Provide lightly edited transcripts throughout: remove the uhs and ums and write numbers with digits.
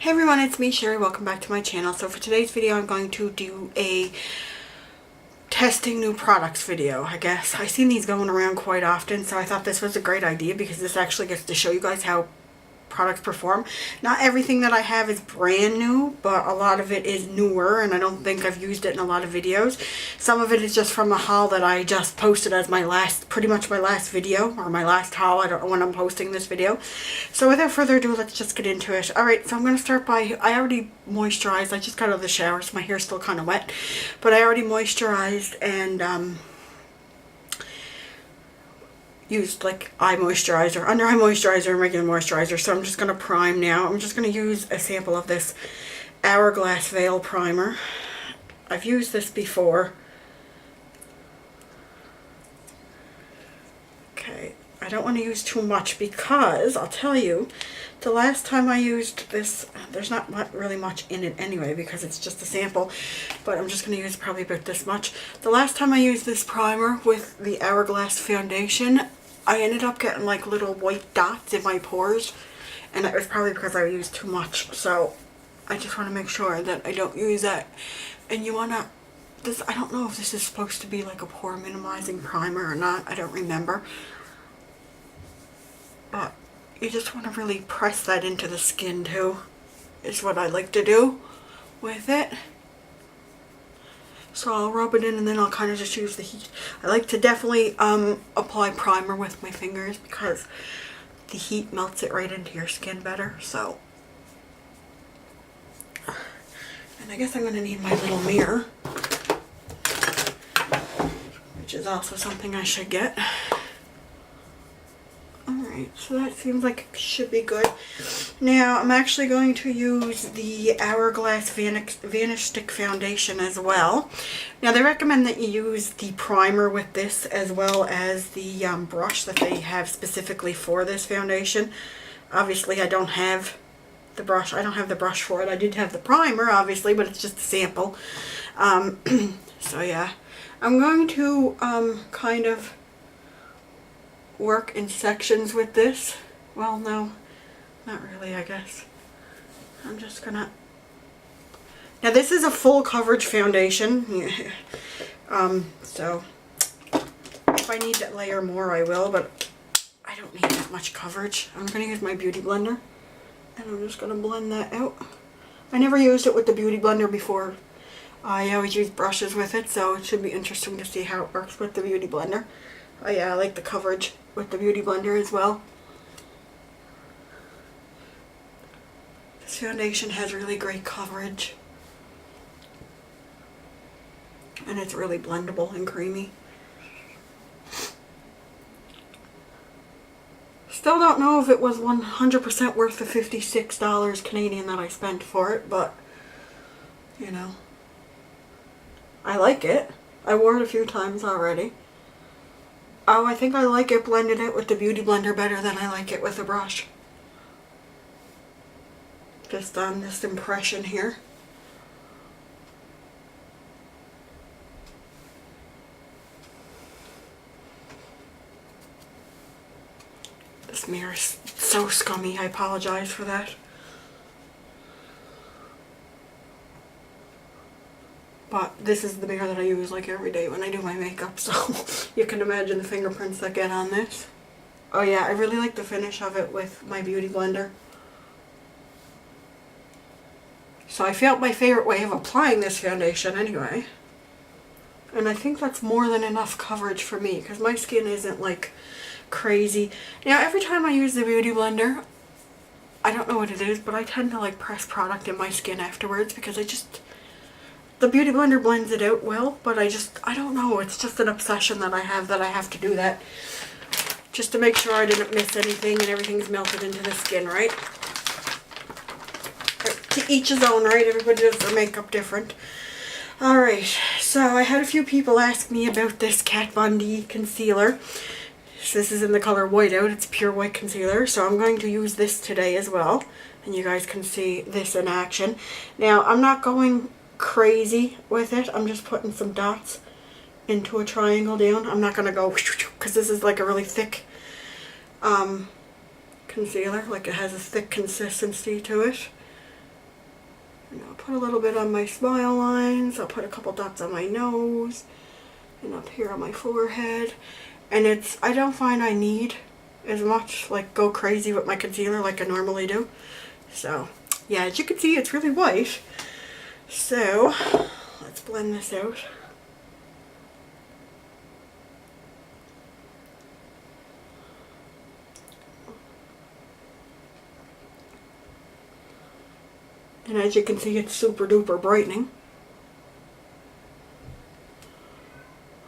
Hey everyone, it's me Sherry. Welcome back to my channel. So for today's video I'm going to do a testing new products video, I guess. I've seen these going around quite often, so I thought this was a great idea because this actually gets to show you guys how products perform. Not everything that I have is brand new, but a lot of it is newer and I don't think I've used it in a lot of videos. Some of it is just from a haul that I just posted as my last, pretty much my last video, or my last haul. I don't know when I'm posting this video. So without further ado, let's just get into it. Alright, so I'm going to start by, I already moisturized. I just got out of the shower, so my hair's still kind of wet. But I already moisturized and used like eye moisturizer, under eye moisturizer, and regular moisturizer. So I'm just going to prime now. I'm just going to use a sample of this Hourglass Veil Primer. I've used this before. Okay, I don't want to use too much because I'll tell you, the last time I used this, there's not really much in it anyway because it's just a sample, but I'm just going to use probably about this much. The last time I used this primer with the Hourglass foundation, I ended up getting like little white dots in my pores, and it was probably because I used too much. So I just want to make sure that I don't use that. And you want to, this, I don't know if this is supposed to be like a pore minimizing primer or not, I don't remember, but you just want to really press that into the skin too, is what I like to do with it. So I'll rub it in and then I'll kind of just use the heat. I like to definitely apply primer with my fingers because the heat melts it right into your skin better. So, and I guess I'm going to need my little mirror, which is also something I should get. Alright, so that seems like it should be good. Now, I'm actually going to use the Hourglass Vanish Stick Foundation as well. Now, they recommend that you use the primer with this as well as the brush that they have specifically for this foundation. Obviously, I don't have the brush. I don't have the brush for it. I did have the primer, obviously, but it's just a sample. So, yeah. I'm going to kind of work in sections with this. Well, no, not really, I guess. I'm just gonna, now this is a full coverage foundation. So if I need to layer more I will, but I don't need that much coverage. I'm gonna use my beauty blender and I'm just gonna blend that out. I never used it with the beauty blender before. I always use brushes with it, so it should be interesting to see how it works with the beauty blender. Oh yeah, I like the coverage with the beauty blender as well. This foundation has really great coverage. And it's really blendable and creamy. Still don't know if it was 100% worth the $56 Canadian that I spent for it, but, you know, I like it. I wore it a few times already. Oh, I think I like it blended it with the beauty blender better than I like it with a brush. Just on this impression here. This mirror is so scummy, I apologize for that. But this is the mirror that I use like every day when I do my makeup, so you can imagine the fingerprints that get on this. Oh yeah, I really like the finish of it with my beauty blender. So I found my favorite way of applying this foundation anyway. And I think that's more than enough coverage for me because my skin isn't like crazy. Now every time I use the beauty blender, I don't know what it is, but I tend to like press product in my skin afterwards because the beauty blender blends it out well, but I don't know, it's just an obsession that I have to do that. Just to make sure I didn't miss anything and everything's melted into the skin, right? To each his own, right? Everybody does their makeup different. Alright, so I had a few people ask me about this Kat Von D concealer. So this is in the color Whiteout, it's pure white concealer, so I'm going to use this today as well. And you guys can see this in action. Now, I'm not going crazy with it. I'm just putting some dots into a triangle down. I'm not going to go because this is like a really thick concealer, like it has a thick consistency to it. And I'll put a little bit on my smile lines. I'll put a couple dots on my nose and up here on my forehead. And I don't find I need as much, like, go crazy with my concealer like I normally do. So yeah, as you can see, it's really white. So let's blend this out. And as you can see, it's super duper brightening.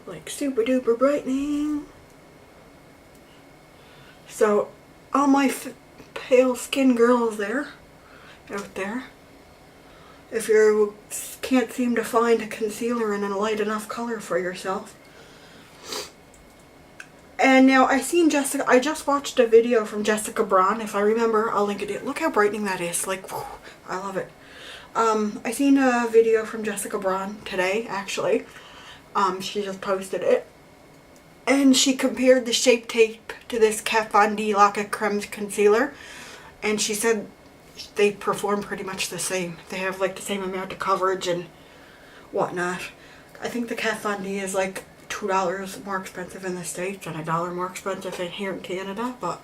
Like super duper brightening. So all my pale skin girls out there, if you can't seem to find a concealer in a light enough color for yourself. And now I just watched a video from Jessica Braun. If I remember, I'll link it. Look how brightening that is. Like, whew, I love it. I seen a video from Jessica Braun today, actually. She just posted it. And she compared the Shape Tape to this Kat Von D Lock-It Creme Concealer. And she said they perform pretty much the same. They have like the same amount of coverage and whatnot. I think the Kat Von D is like $2 more expensive in the States and $1 more expensive here in Canada, but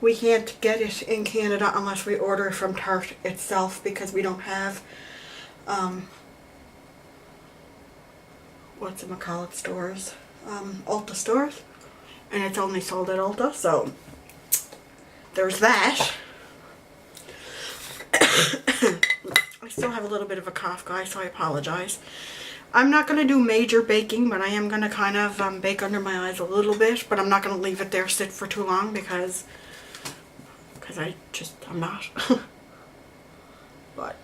we can't get it in Canada unless we order from Tarte itself, because we don't have whatchamacallit stores, Ulta stores, and it's only sold at Ulta, so there's that. I still have a little bit of a cough, guys, so I apologize. I'm not going to do major baking, but I am going to kind of bake under my eyes a little bit, but I'm not going to leave it there sit for too long because I'm not. But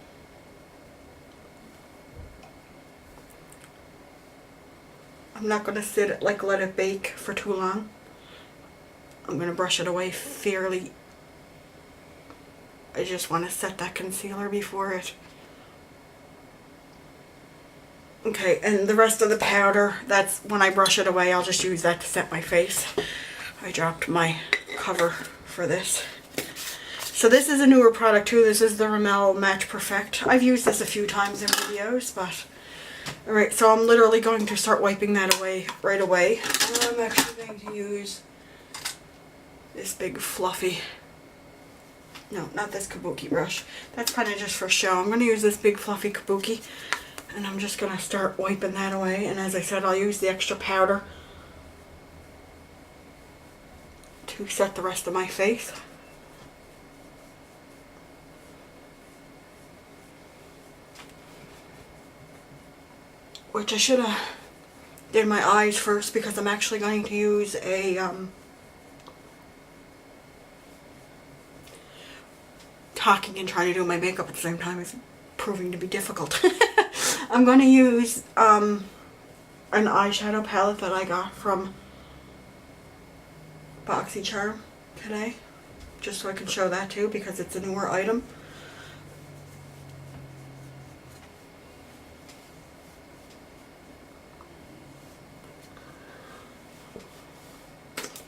I'm not going to let it bake for too long. I'm going to brush it away fairly. I just want to set that concealer before it. Okay, and the rest of the powder, that's when I brush it away, I'll just use that to set my face. I dropped my cover for this. So this is a newer product too. This is the Rimmel Match Perfect. I've used this a few times in videos, but alright, so I'm literally going to start wiping that away right away. I'm actually going to use this big fluffy, no, not this kabuki brush. That's kind of just for show. I'm going to use this big fluffy kabuki. And I'm just going to start wiping that away. And as I said, I'll use the extra powder to set the rest of my face. Which I should have did my eyes first, because I'm actually going to use a talking and trying to do my makeup at the same time is proving to be difficult. I'm going to use an eyeshadow palette that I got from BoxyCharm today, just so I can show that too, because it's a newer item.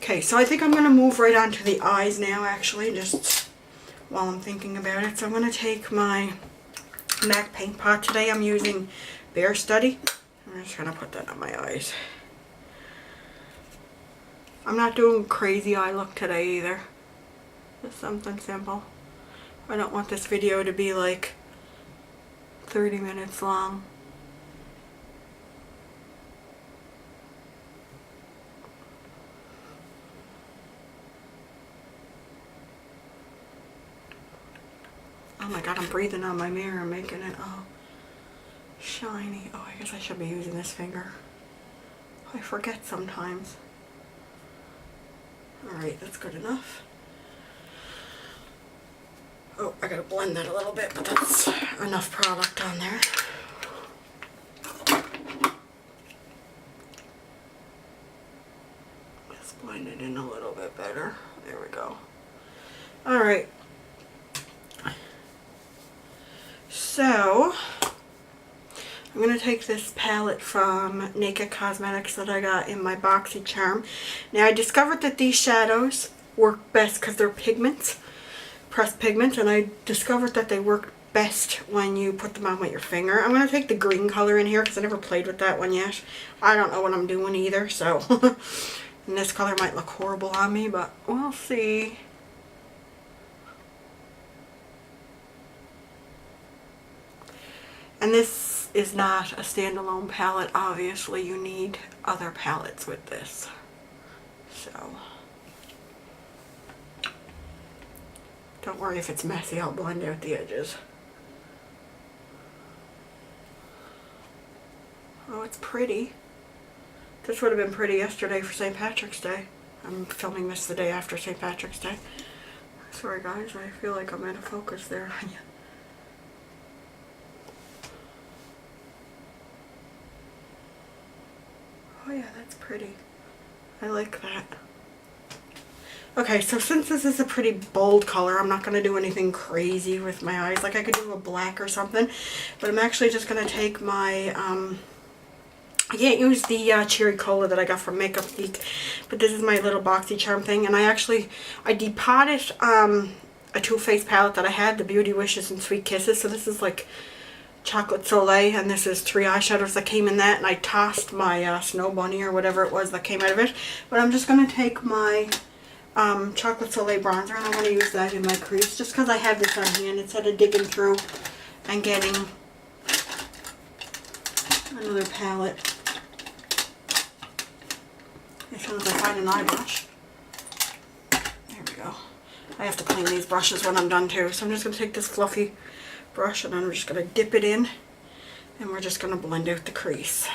Okay, so I think I'm going to move right on to the eyes now, actually, just while I'm thinking about it. So I'm going to take my MAC paint pot. Today I'm using Bare Study. I'm just going to put that on my eyes. I'm not doing crazy eye look today either. Just something simple. I don't want this video to be like 30 minutes long. Oh my god, I'm breathing on my mirror, making it all shiny. Oh, I guess I should be using this finger. I forget sometimes. Alright, that's good enough. Oh, I gotta blend that a little bit, but that's enough product on there. Just blend it in a little bit better. There we go. Alright. So, I'm going to take this palette from Naked Cosmetics that I got in my BoxyCharm. Now, I discovered that these shadows work best because they're pigments. pressed pigment, and I discovered that they work best when you put them on with your finger. I'm going to take the green color in here because I never played with that one yet. I don't know what I'm doing either, so and this color might look horrible on me, but we'll see. And this is not a standalone palette. Obviously, you need other palettes with this. So, don't worry if it's messy, I'll blend out the edges. Oh, it's pretty. This would have been pretty yesterday for St. Patrick's Day. I'm filming this the day after St. Patrick's Day. Sorry guys, I feel like I'm out of focus there on you. Oh yeah, that's pretty. I like that. Okay, so since this is a pretty bold color, I'm not going to do anything crazy with my eyes. Like I could do a black or something, but I'm actually just going to take my, I can't use the Cherry Cola that I got from Makeup Geek, but this is my little boxy charm thing, and I depotted a Too Faced palette that I had, the Beauty Wishes and Sweet Kisses, so this is like Chocolate Soleil, and this is 3 eyeshadows that came in that, and I tossed my Snow Bunny or whatever it was that came out of it. But I'm just going to take my Chocolate Soleil bronzer, and I'm going to use that in my crease just because I have this on hand instead of digging through and getting another palette. As soon as I find an eye brush. There we go. I have to clean these brushes when I'm done too, so I'm just going to take this fluffy brush and I'm just going to dip it in, and we're just going to blend out the crease.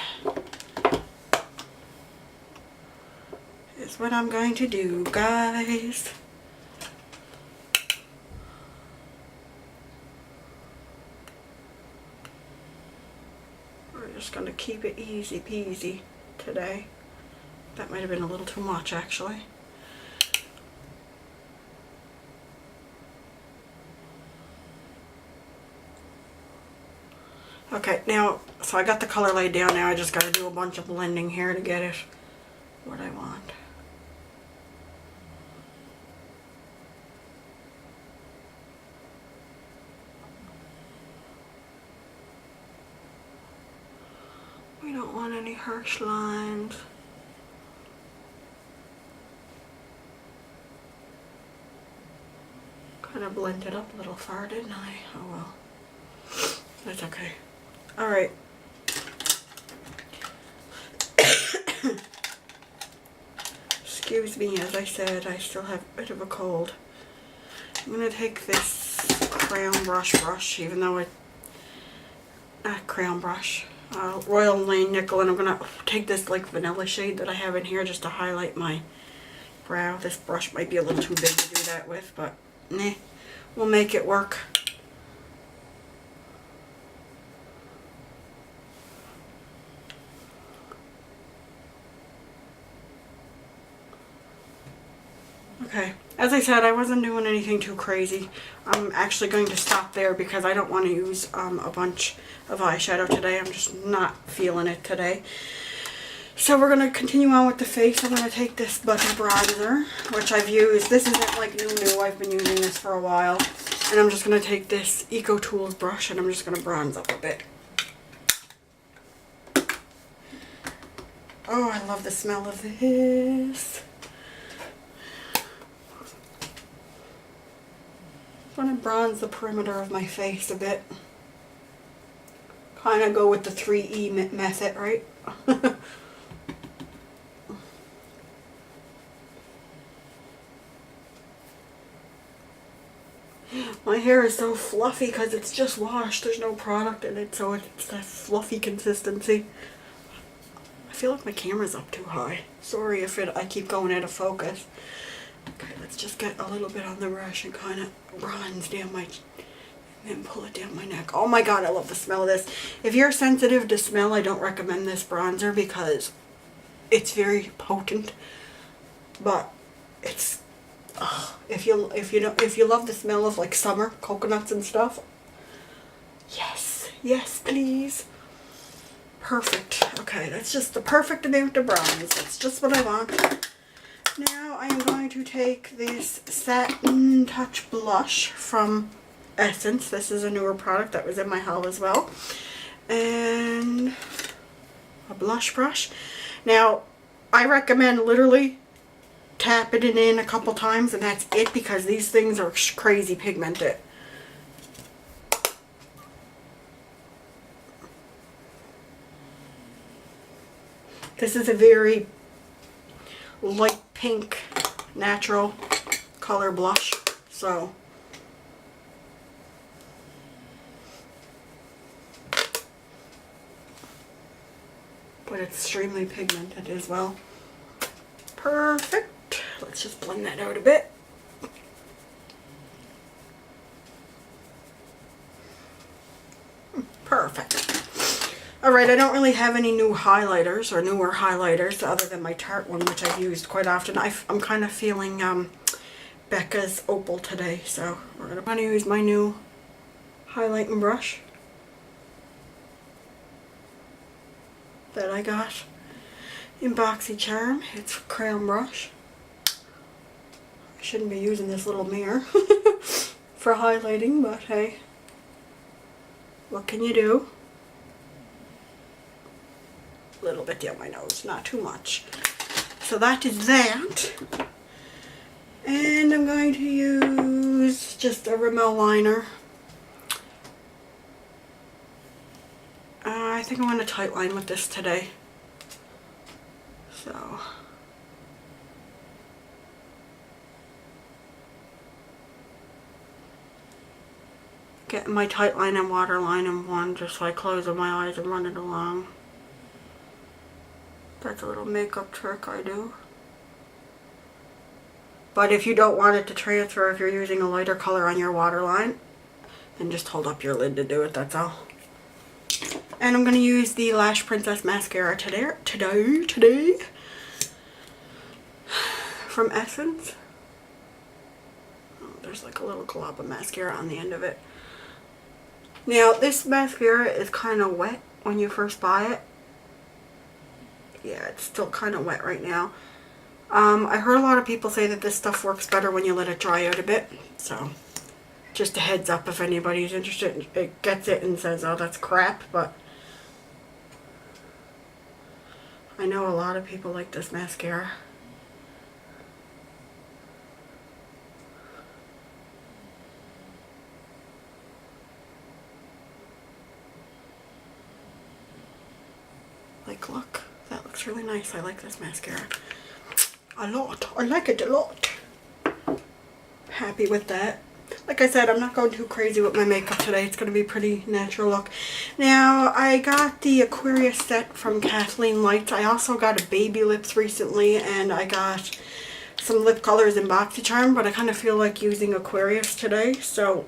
Is what I'm going to do, guys. We're just going to keep it easy peasy today. That might have been a little too much actually. Okay, now, so I got the color laid down. Now I just got to do a bunch of blending here to get it what I want. We don't want any harsh lines. Kind of blended up a little far, didn't I? Oh well. That's okay. Alright. Excuse me, as I said, I still have a bit of a cold. I'm going to take this crayon brush, even though Royal Lane Nickel, and I'm going to take this like vanilla shade that I have in here just to highlight my brow. This brush might be a little too big to do that with, but nah, we'll make it work. Okay, as I said, I wasn't doing anything too crazy. I'm actually going to stop there because I don't want to use a bunch of eyeshadow today. I'm just not feeling it today. So we're going to continue on with the face. I'm going to take this Butter Bronzer, which I've used. This isn't like new. I've been using this for a while. And I'm just going to take this Eco Tools brush and I'm just going to bronze up a bit. Oh, I love the smell of this. I'm going to bronze the perimeter of my face a bit. Kind of go with the 3E method, right? My hair is so fluffy because it's just washed. There's no product in it, so it's that fluffy consistency. I feel like my camera's up too high. Sorry if I keep going out of focus. Okay, let's just get a little bit on the brush and kind of bronze down my, and then pull it down my neck. Oh my god, I love the smell of this. If you're sensitive to smell, I don't recommend this bronzer because it's very potent. But it's, if you love the smell of like summer coconuts and stuff, yes please. Perfect. Okay, that's just the perfect amount of bronze. That's just what I want. Now I am going to take this Satin Touch Blush from Essence. This is a newer product that was in my haul as well. And a blush brush. Now, I recommend literally tapping it in a couple times and that's it, because these things are crazy pigmented. This is a very light pink natural color blush, so but it's extremely pigmented as well. Perfect. Let's just blend that out a bit. Perfect. Alright, I don't really have any new highlighters or newer highlighters other than my Tarte one, which I've used quite often. I'm kind of feeling Becca's Opal today, so we're going to use my new highlighting brush that I got in BoxyCharm. It's a crayon brush. I shouldn't be using this little mirror for highlighting, but hey, what can you do? A little bit down my nose, not too much. So that is that. And I'm going to use just a Rimmel liner. I think I'm going to tight line with this today. So getting my tight line and water line in one, just like closing my eyes and running along. That's a little makeup trick I do. But if you don't want it to transfer, if you're using a lighter color on your waterline, then just hold up your lid to do it, that's all. And I'm going to use the Lash Princess Mascara today from Essence. Oh, there's like a little glob of mascara on the end of it. Now, this mascara is kind of wet when you first buy it. Yeah, it's still kind of wet right now. I heard a lot of people say that this stuff works better when you let it dry out a bit. So, just a heads up if anybody's interested. It gets it and says, oh, that's crap. But I know a lot of people like this mascara. Like, look. That looks really nice. I like this mascara a lot. I like it a lot. Happy with that. Like I said, I'm not going too crazy with my makeup today. It's going to be pretty natural look. Now, I got the Aquarius set from Kathleen Lights. I also got a Baby Lips recently, and I got some lip colors in BoxyCharm, but I kind of feel like using Aquarius today, so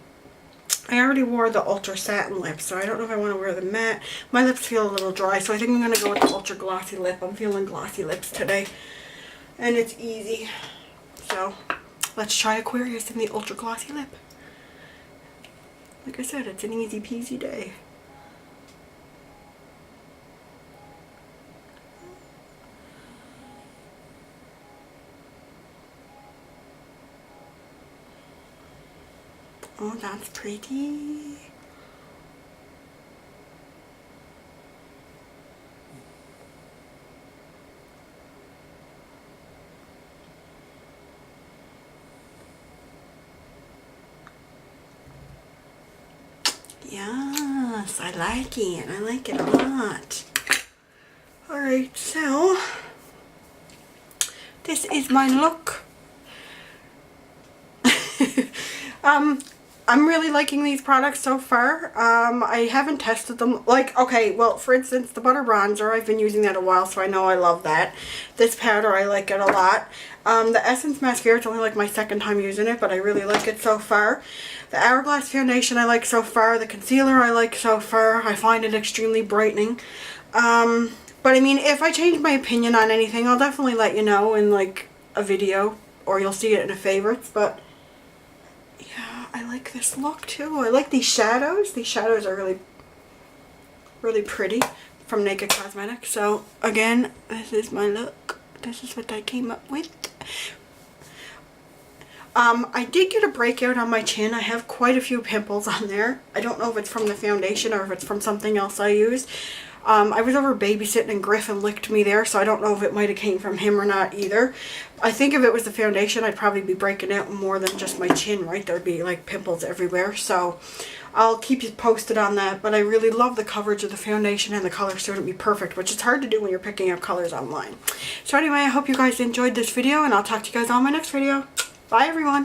I already wore the Ultra Satin lips, so I don't know if I want to wear the matte. My lips feel a little dry, so I think I'm going to go with the Ultra Glossy lip. I'm feeling glossy lips today, and it's easy. So, let's try Aquarius in the Ultra Glossy lip. Like I said, it's an easy peasy day. Oh, that's pretty. Yes, I like it. I like it a lot. Alright, so this is my look. I'm really liking these products so far. I haven't tested them. Like, okay, well, for instance, the Butter Bronzer, I've been using that a while, so I know I love that. This powder, I like it a lot. The Essence Mascara, it's only like my second time using it, but I really like it so far. The Hourglass Foundation, I like so far. The concealer, I like so far. I find it extremely brightening. But I mean, if I change my opinion on anything, I'll definitely let you know in like a video, or you'll see it in the favorites, but yeah, I like this look too. I like these shadows. These shadows are really, really pretty from Naked Cosmetics. So again, this is my look. This is what I came up with. I did get a breakout on my chin. I have quite a few pimples on there. I don't know if it's from the foundation or if it's from something else I used. I was over babysitting and Griffin licked me there, so I don't know if it might have came from him or not either. I think if it was the foundation, I'd probably be breaking out more than just my chin, right? There'd be like pimples everywhere. So I'll keep you posted on that. But I really love the coverage of the foundation, and the color suited me perfect, which is hard to do when you're picking out colors online. So anyway, I hope you guys enjoyed this video, and I'll talk to you guys on my next video. Bye everyone.